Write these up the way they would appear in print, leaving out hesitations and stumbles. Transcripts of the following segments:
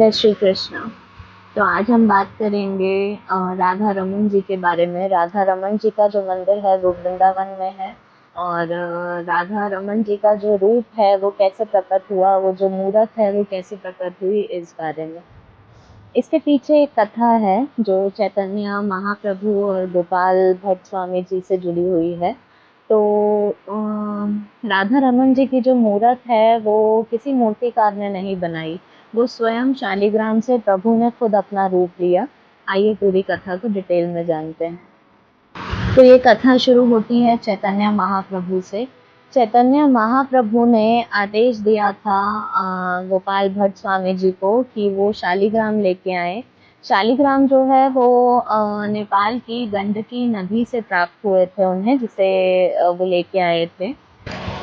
जय श्री कृष्ण। तो आज हम बात करेंगे राधा रमन जी के बारे में। राधा रमन जी का जो मंदिर है वो वृंदावन में है। और राधा रमन जी का जो रूप है वो कैसे प्रकट हुआ, वो जो मूर्त है वो कैसे प्रकट हुई, इस बारे में। इसके पीछे एक कथा है जो चैतन्य महाप्रभु और गोपाल भट्ट स्वामी जी से जुड़ी हुई है। तो राधा रमन जी की जो मूर्त है वो किसी मूर्तिकार ने नहीं बनाई, वो स्वयं शालिग्राम से प्रभु ने खुद अपना रूप लिया। आइए पूरी कथा को डिटेल में जानते हैं। तो ये कथा शुरू होती है चैतन्य महाप्रभु से। चैतन्य महाप्रभु ने आदेश दिया था गोपाल भट्ट स्वामी जी को कि वो शालिग्राम लेके आए। शालिग्राम जो है वो नेपाल की गंडकी नदी से प्राप्त हुए थे उन्हें, जिसे वो लेके आए थे।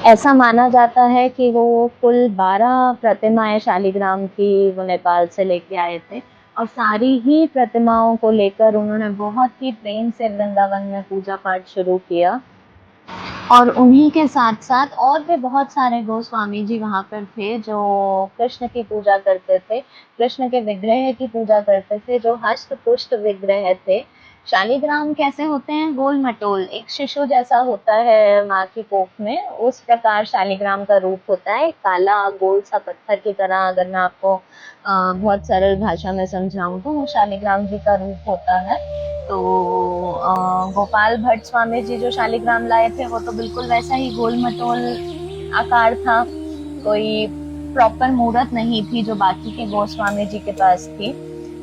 ऐसा माना जाता है कि वो कुल 12 प्रतिमाएं शालिग्राम की वो नेपाल से लेके आए थे। और सारी ही प्रतिमाओं को लेकर उन्होंने बहुत ही प्रेम से वृंदावन में पूजा पाठ शुरू किया। और उन्हीं के साथ साथ और भी बहुत सारे गोस्वामी जी वहाँ पर थे जो कृष्ण की पूजा करते थे, कृष्ण के विग्रह की पूजा करते थे, जो हस्त पुष्ट विग्रह थे। शालिग्राम कैसे होते हैं? गोल मटोल, एक शिशु जैसा होता है माँ की कोख में, उस प्रकार शालिग्राम का रूप होता है। काला गोल सा पत्थर की तरह, अगर मैं आपको बहुत सरल भाषा में समझाऊं तो वो शालिग्राम जी का रूप होता है। तो गोपाल भट्ट स्वामी जी जो शालिग्राम लाए थे वो तो बिल्कुल वैसा ही गोल मटोल आकार था, कोई प्रॉपर मूर्त नहीं थी जो बाकी के गोस्वामी जी के पास थी।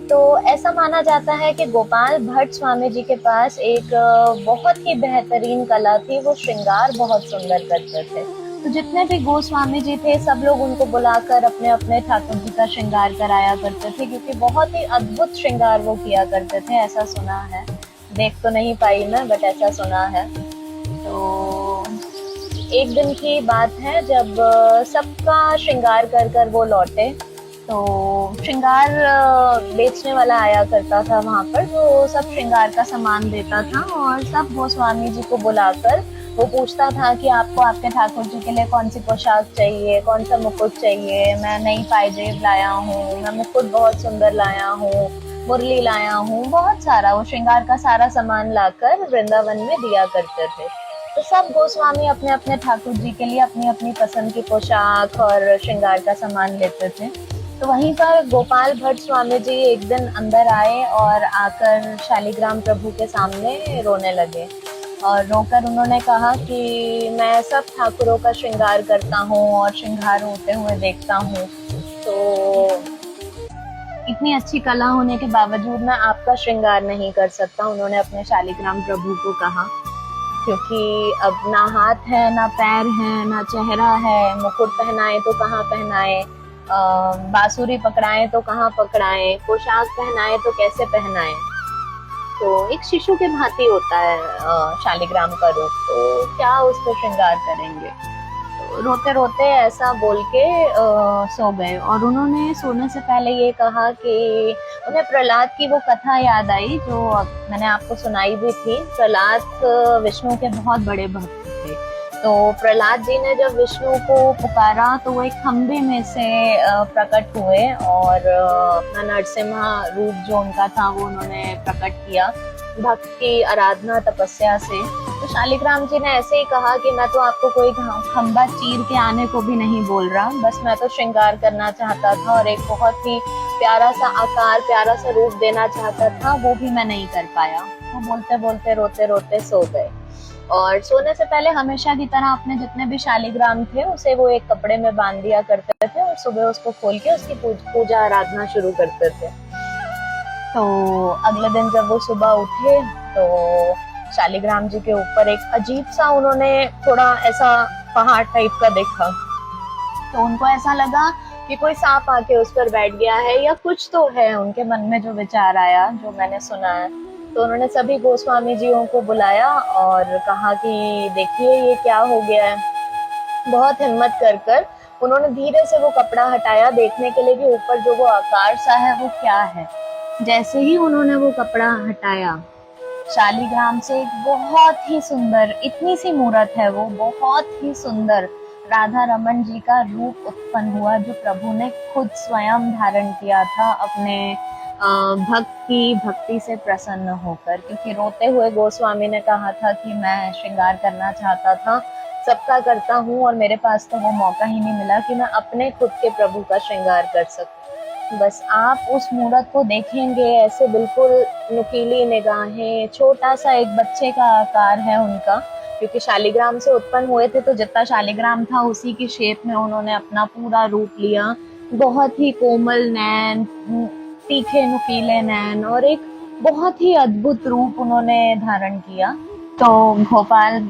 तो ऐसा माना जाता है कि गोपाल भट्ट स्वामी जी के पास एक बहुत ही बेहतरीन कला थी, वो श्रृंगार बहुत सुंदर करते थे। तो जितने भी गोस्वामी जी थे सब लोग उनको बुलाकर अपने अपने ठाकुर जी का श्रृंगार कराया करते थे, क्योंकि बहुत ही अद्भुत श्रृंगार वो किया करते थे, ऐसा सुना है। देख तो नहीं पाई मैं, बट ऐसा सुना है। तो एक दिन की बात है जब सबका श्रृंगार कर कर वो लौटे, तो श्रृंगार बेचने वाला आया करता था वहाँ पर, जो सब श्रृंगार का सामान देता था। और सब गोस्वामी जी को बुलाकर वो पूछता था कि आपको आपके ठाकुर जी के लिए कौन सी पोशाक चाहिए, कौन सा मुकुट चाहिए। मैं नई पायजेब लाया हूँ, मैं मुकुट बहुत सुंदर लाया हूँ, मुरली लाया हूँ, बहुत सारा वो श्रृंगार का सारा सामान लाकर वृंदावन में दिया करते थे। तो सब गोस्वामी अपने अपने ठाकुर जी के लिए अपनी अपनी पसंद की पोशाक और श्रृंगार का सामान लेते थे। तो वहीं पर गोपाल भट्ट स्वामी जी एक दिन अंदर आए और आकर शालिग्राम प्रभु के सामने रोने लगे। और रोकर उन्होंने कहा कि मैं सब ठाकुरों का श्रृंगार करता हूँ और श्रृंगार होते हुए देखता हूँ, तो इतनी अच्छी कला होने के बावजूद मैं आपका श्रृंगार नहीं कर सकता, उन्होंने अपने शालिग्राम प्रभु को कहा। क्योंकि अब ना हाथ है, ना पैर है, ना चेहरा है, मुकुट पहनाए तो कहाँ पहनाए, बांसुरी पकड़ाए तो कहाँ पकड़ाए, पोशाक पहनाए तो कैसे पहनाए। तो एक शिशु के भांति होता है शालिग्राम का रूप, तो क्या उस पर श्रृंगार करेंगे। तो रोते रोते ऐसा बोल के सो गए। और उन्होंने सोने से पहले ये कहा कि उन्हें प्रहलाद की वो कथा याद आई जो मैंने आपको सुनाई भी थी। प्रहलाद विष्णु के बहुत बड़े भक्त थे। तो प्रहलाद जी ने जब विष्णु को पुकारा तो वो एक खंबे में से प्रकट हुए और अपना नरसिम्हा रूप जो उनका था वो उन्होंने प्रकट किया भक्त की आराधना तपस्या से। तो शालिग्राम जी ने ऐसे ही कहा कि मैं तो आपको कोई खंबा चीर के आने को भी नहीं बोल रहा, बस मैं तो श्रृंगार करना चाहता था और एक बहुत ही प्यारा सा आकार, प्यारा सा रूप देना चाहता था, वो भी मैं नहीं कर पाया। वो बोलते बोलते रोते रोते सो गए। और सोने से पहले हमेशा की तरह अपने जितने भी शालिग्राम थे उसे वो एक कपड़े में बांध दिया करते थे और सुबह उसको खोल के उसकी पूजा आराधना शुरू करते थे। तो अगले दिन जब वो सुबह उठे तो शालिग्राम जी के ऊपर एक अजीब सा उन्होंने थोड़ा ऐसा पहाड़ टाइप का देखा। तो उनको ऐसा लगा कि कोई सांप आके उस पर बैठ गया है या कुछ तो है, उनके मन में जो विचार आया, जो मैंने सुना है। तो उन्होंने सभी गोस्वामी जियों को बुलाया और कहा कि देखिए ये क्या हो गया है। बहुत हिम्मत कर कर उन्होंने धीरे से वो कपड़ा हटाया देखने के लिए कि ऊपर जो वो आकार सा है वो क्या है। जैसे ही उन्होंने वो कपड़ा हटाया, शालिग्राम से एक बहुत ही सुंदर, इतनी सी मूर्त है वो, बहुत ही सुंदर राधा रमन जी का रूप उत्पन्न हुआ, जो प्रभु ने खुद स्वयं धारण किया था अपने भक्ति से प्रसन्न होकर। क्योंकि रोते हुए गोस्वामी ने कहा था कि मैं श्रृंगार करना चाहता था, सबका करता हूँ, और मेरे पास तो वो मौका ही नहीं मिला कि मैं अपने खुद के प्रभु का श्रृंगार कर सकूं। बस आप उस मूरत को देखेंगे, ऐसे बिल्कुल नुकीली निगाहें, छोटा सा एक बच्चे का आकार है उनका, क्योंकि शालिग्राम से उत्पन्न हुए थे, तो जितना शालिग्राम था उसी की शेप में उन्होंने अपना पूरा रूप लिया। बहुत ही कोमल नैन, तीखे नुकीले नैन, और एक बहुत ही अद्भुत रूप उन्होंने धारण किया। तो गोपाल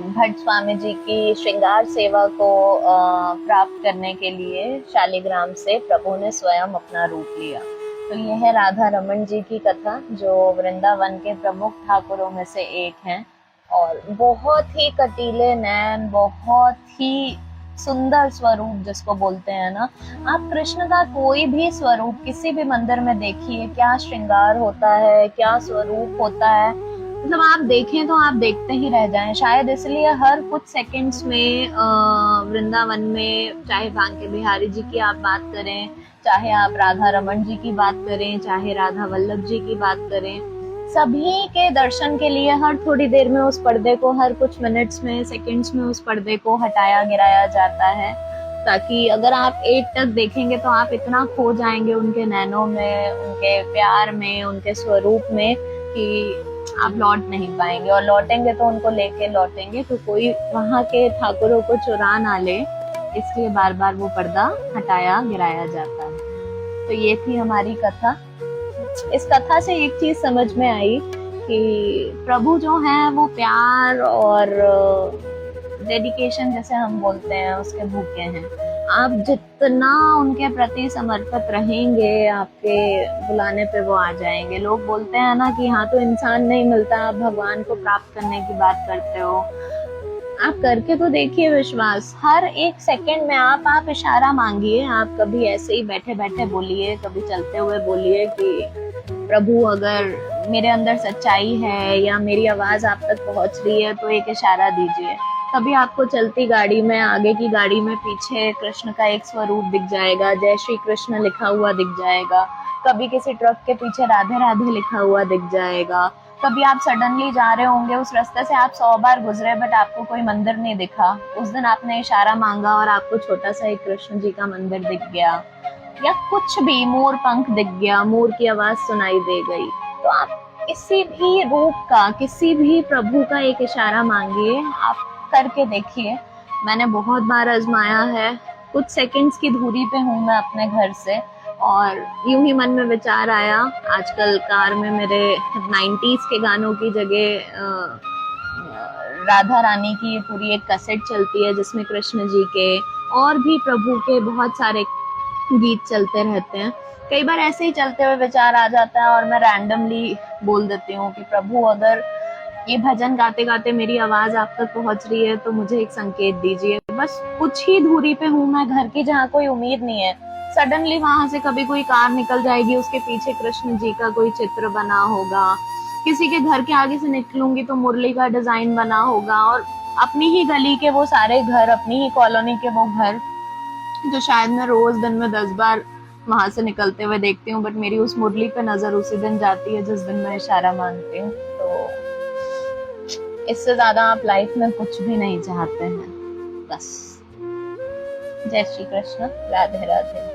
भट्ट स्वामी जी की श्रृंगार सेवा को प्राप्त करने के लिए शालिग्राम से प्रभु ने स्वयं अपना रूप लिया। तो ये है राधा रमन जी की कथा, जो वृंदावन के प्रमुख ठाकुरों में से एक हैं, और बहुत ही कटीले नैन, बहुत ही सुंदर स्वरूप जिसको बोलते हैं ना। आप कृष्ण का कोई भी स्वरूप किसी भी मंदिर में देखिए, क्या श्रृंगार होता है, क्या स्वरूप होता है, मतलब आप देखें तो आप देखते ही रह जाएं। शायद इसलिए हर कुछ सेकंड्स में वृंदावन में, चाहे बांके बिहारी जी की आप बात करें, चाहे आप राधा रमन जी की बात करें, चाहे राधा वल्लभ जी की बात करें, सभी के दर्शन के लिए हर थोड़ी देर में उस पर्दे को, हर कुछ मिनट्स में, सेकंड्स में उस पर्दे को हटाया गिराया जाता है, ताकि अगर आप एक टक देखेंगे तो आप इतना खो जाएंगे उनके नैनों में, उनके प्यार में, उनके स्वरूप में, कि आप लौट नहीं पाएंगे, और लौटेंगे तो उनको लेके लौटेंगे, तो कोई वहां के ठाकुरों को चुरा ना ले, इसलिए बार बार वो पर्दा हटाया गिराया जाता है। तो ये थी हमारी कथा। इस कथा से एक चीज समझ में आई कि प्रभु जो है वो प्यार और डेडिकेशन, जैसे हम बोलते हैं, उसके भूखे हैं। आप जितना उनके प्रति समर्पित रहेंगे, आपके बुलाने पे वो आ जाएंगे। लोग बोलते हैं ना कि हाँ, तो इंसान नहीं मिलता, आप भगवान को प्राप्त करने की बात करते हो। आप करके तो देखिए विश्वास, हर एक सेकंड में आप इशारा मांगिए। आप कभी ऐसे ही बैठे बैठे बोलिए, कभी चलते हुए बोलिए कि प्रभु, अगर मेरे अंदर सच्चाई है या मेरी आवाज आप तक पहुंच रही है तो एक इशारा दीजिए। कभी आपको चलती गाड़ी में, आगे की गाड़ी में पीछे कृष्ण का एक स्वरूप दिख जाएगा, जय श्री कृष्ण लिखा हुआ दिख जाएगा। कभी किसी ट्रक के पीछे राधे राधे लिखा हुआ दिख जाएगा। कभी आप सडनली जा रहे होंगे, उस रास्ते से आप 100 बार गुजरे, बट आपको कोई मंदिर नहीं दिखा। उस दिन आपने इशारा मांगा और आपको छोटा सा एक कृष्ण जी का मंदिर दिख गया, या कुछ भी, मोर पंख दिख गया, मोर की आवाज सुनाई दे गई। तो आप किसी भी रूप का, किसी भी प्रभु का एक इशारा मांगिए, आप करके देखिए। मैंने बहुत बार आजमाया है। कुछ सेकंड्स की दूरी पे हूँ मैं अपने घर से, और यूं ही मन में विचार आया। आजकल कार में मेरे 90s के गानों की जगह राधा रानी की पूरी एक कैसेट चलती है, जिसमें कृष्ण जी के और भी प्रभु के बहुत सारे गीत चलते रहते हैं। कई बार ऐसे ही चलते हुए विचार आ जाता है और मैं रैंडमली बोल देती हूँ कि प्रभु, अगर ये भजन गाते गाते मेरी आवाज आप तक पहुंच रही है तो मुझे एक संकेत दीजिए। बस कुछ ही दूरी पे हूँ मैं घर की, जहाँ कोई उम्मीद नहीं है। सडनली वहां से कभी कोई कार निकल जाएगी, उसके पीछे कृष्ण जी का कोई चित्र बना होगा। किसी के घर के आगे से निकलूंगी तो मुरली का डिजाइन बना होगा, और अपनी ही गली के वो सारे घर, अपनी ही कॉलोनी के वो घर, जो शायद मैं रोज दिन में 10 बार वहां से निकलते हुए देखती हूँ, बट मेरी उस मुरली पे नजर उसी दिन जाती है जिस दिन मैं इशारा मांगती हूँ। तो इससे ज्यादा आप लाइफ में कुछ भी नहीं चाहते हैं। बस जय श्री कृष्ण, राधे राधे।